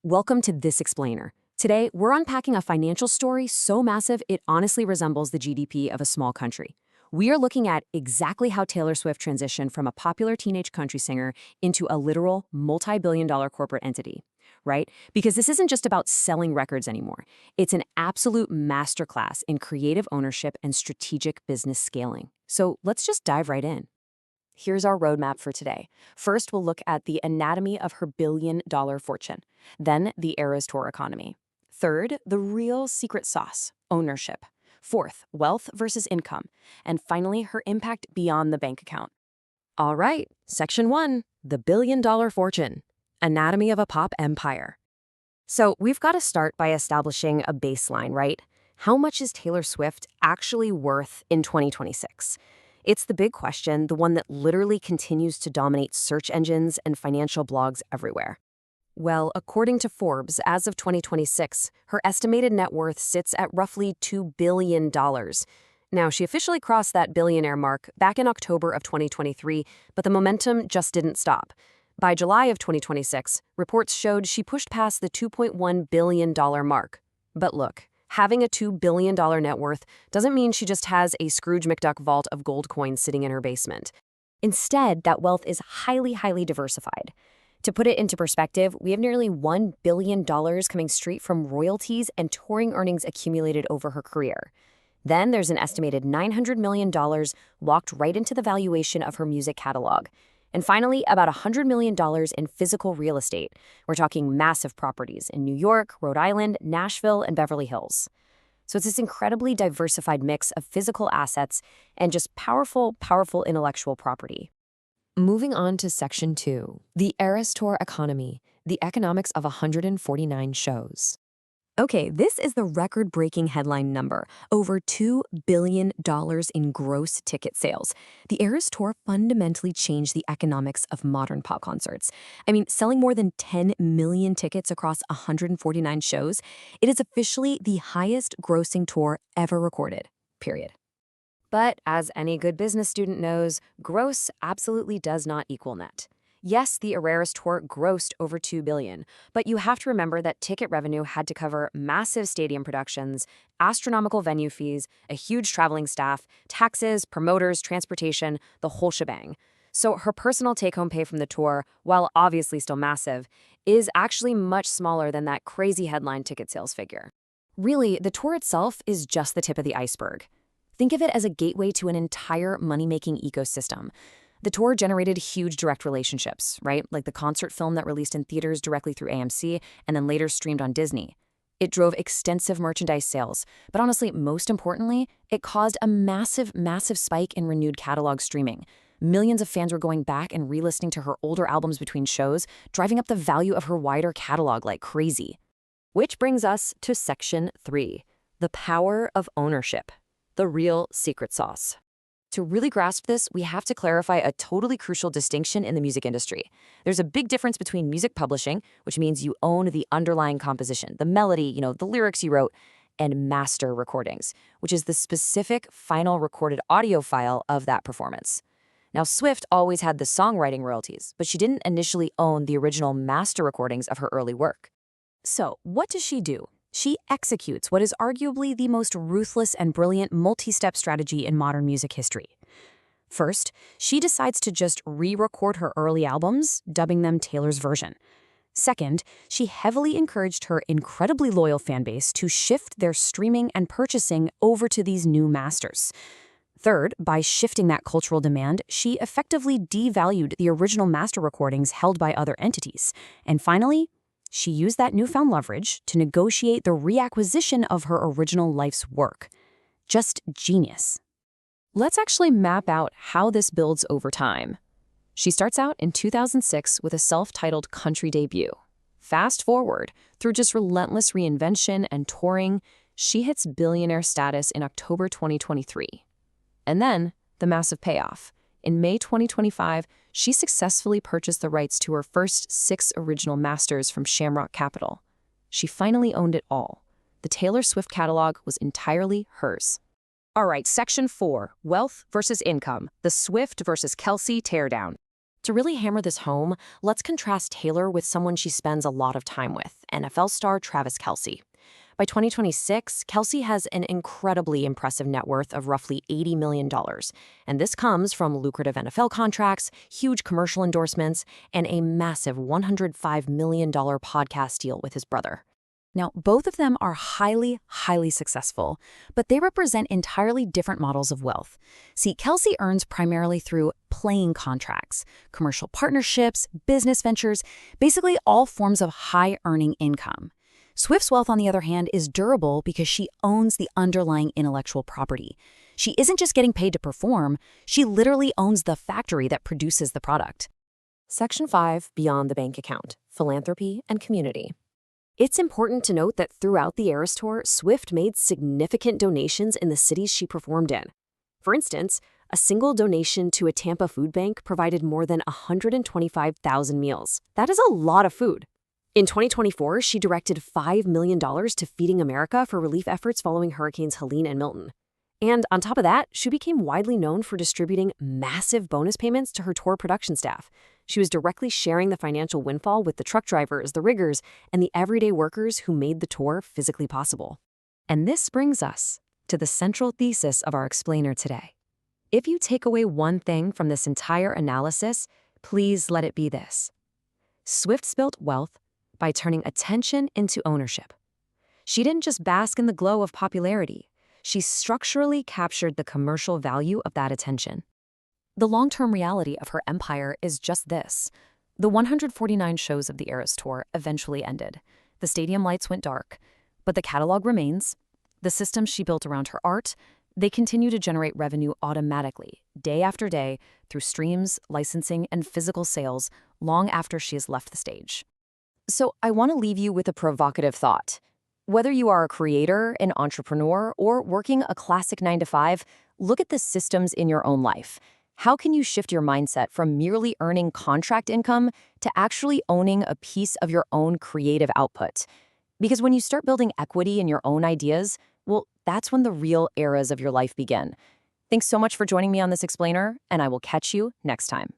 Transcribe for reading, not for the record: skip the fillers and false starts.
Welcome to This Explainer. Today, we're unpacking a financial story so massive it honestly resembles the GDP of a small country. We are looking at exactly how Taylor Swift transitioned from a popular teenage country singer into a literal multi-billion-dollar corporate entity, right? Because this isn't just about selling records anymore. It's an absolute masterclass in creative ownership and strategic business scaling. So let's just dive right in. Here's our roadmap for today. First, we'll look at the anatomy of her billion-dollar fortune. Then, the Eras Tour economy. Third, the real secret sauce, ownership. Fourth, wealth versus income. And finally, her impact beyond the bank account. All right, Section 1, the billion-dollar fortune. Anatomy of a pop empire. So we've got to start by establishing a baseline, right? How much is Taylor Swift actually worth in 2026? It's the big question, the one that literally continues to dominate search engines and financial blogs everywhere. Well, according to Forbes, as of 2026, her estimated net worth sits at roughly $2 billion. Now, she officially crossed that billionaire mark back in October of 2023, but the momentum just didn't stop. By July of 2026, reports showed she pushed past the $2.1 billion mark. But look, having a $2 billion net worth doesn't mean she just has a Scrooge McDuck vault of gold coins sitting in her basement. Instead, that wealth is highly diversified. To put it into perspective, we have nearly $1 billion coming straight from royalties and touring earnings accumulated over her career. Then there's an estimated $900 million locked right into the valuation of her music catalog. And finally, about $100 million in physical real estate. We're talking massive properties in New York, Rhode Island, Nashville, and Beverly Hills. So it's this incredibly diversified mix of physical assets and just powerful intellectual property. Moving on to Section 2, the Eras Tour economy, the economics of 149 shows. Okay, this is the record-breaking headline number, over $2 billion in gross ticket sales. The Eras Tour fundamentally changed the economics of modern pop concerts. I mean, selling more than 10 million tickets across 149 shows, it is officially the highest-grossing tour ever recorded, period. But as any good business student knows, gross absolutely does not equal net. Yes, the Eras Tour grossed over $2 billion, but you have to remember that ticket revenue had to cover massive stadium productions, astronomical venue fees, a huge traveling staff, taxes, promoters, transportation, the whole shebang. So her personal take-home pay from the tour, while obviously still massive, is actually much smaller than that crazy headline ticket sales figure. Really, the tour itself is just the tip of the iceberg. Think of it as a gateway to an entire money-making ecosystem. The tour generated huge direct relationships, right? Like the concert film that released in theaters directly through AMC and then later streamed on Disney. It drove extensive merchandise sales, but honestly, most importantly, it caused a massive spike in renewed catalog streaming. Millions of fans were going back and re-listening to her older albums between shows, driving up the value of her wider catalog like crazy. Which brings us to Section 3, the power of ownership, the real secret sauce. To really grasp this, we have to clarify a totally crucial distinction in the music industry. There's a big difference between music publishing, which means you own the underlying composition, the melody, the lyrics you wrote, and master recordings, which is the specific final recorded audio file of that performance. Now, Swift always had the songwriting royalties, but she didn't initially own the original master recordings of her early work. So, what does she do? She executes what is arguably the most ruthless and brilliant multi-step strategy in modern music history. First, she decides to just re-record her early albums, dubbing them Taylor's version. Second, she heavily encouraged her incredibly loyal fan base to shift their streaming and purchasing over to these new masters. Third, by shifting that cultural demand, she effectively devalued the original master recordings held by other entities. And finally, she used that newfound leverage to negotiate the reacquisition of her original life's work. Just genius. Let's actually map out how this builds over time. She starts out in 2006 with a self-titled country debut. Fast forward, through just relentless reinvention and touring, she hits billionaire status in October 2023. And then, the massive payoff. In May 2025, she successfully purchased the rights to her first 6 original masters from Shamrock Capital. She finally owned it all. The Taylor Swift catalog was entirely hers. All right, Section 4, Wealth versus Income, the Swift versus Kelsey teardown. To really hammer this home, let's contrast Taylor with someone she spends a lot of time with, NFL star Travis Kelce. By 2026, Kelce has an incredibly impressive net worth of roughly $80 million, and this comes from lucrative NFL contracts, huge commercial endorsements, and a massive $105 million podcast deal with his brother. Now, both of them are highly, highly successful, but they represent entirely different models of wealth. See, Kelce earns primarily through playing contracts, commercial partnerships, business ventures, basically all forms of high-earning income. Swift's wealth, on the other hand, is durable because she owns the underlying intellectual property. She isn't just getting paid to perform, she literally owns the factory that produces the product. Section 5, Beyond the Bank Account, Philanthropy and Community. It's important to note that throughout the Eras Tour, Swift made significant donations in the cities she performed in. For instance, a single donation to a Tampa food bank provided more than 125,000 meals. That is a lot of food. In 2024, she directed $5 million to Feeding America for relief efforts following Hurricanes Helene and Milton. And on top of that, she became widely known for distributing massive bonus payments to her tour production staff. She was directly sharing the financial windfall with the truck drivers, the riggers, and the everyday workers who made the tour physically possible. And this brings us to the central thesis of our explainer today. If you take away one thing from this entire analysis, please let it be this. Swift's built wealth by turning attention into ownership. She didn't just bask in the glow of popularity. She structurally captured the commercial value of that attention. The long-term reality of her empire is just this. The 149 shows of the Eras Tour eventually ended. The stadium lights went dark, but the catalog remains. The systems she built around her art, they continue to generate revenue automatically, day after day, through streams, licensing, and physical sales, long after she has left the stage. So I want to leave you with a provocative thought. Whether you are a creator, an entrepreneur, or working a classic 9-to-5, look at the systems in your own life. How can you shift your mindset from merely earning contract income to actually owning a piece of your own creative output? Because when you start building equity in your own ideas, well, that's when the real eras of your life begin. Thanks so much for joining me on this explainer, and I will catch you next time.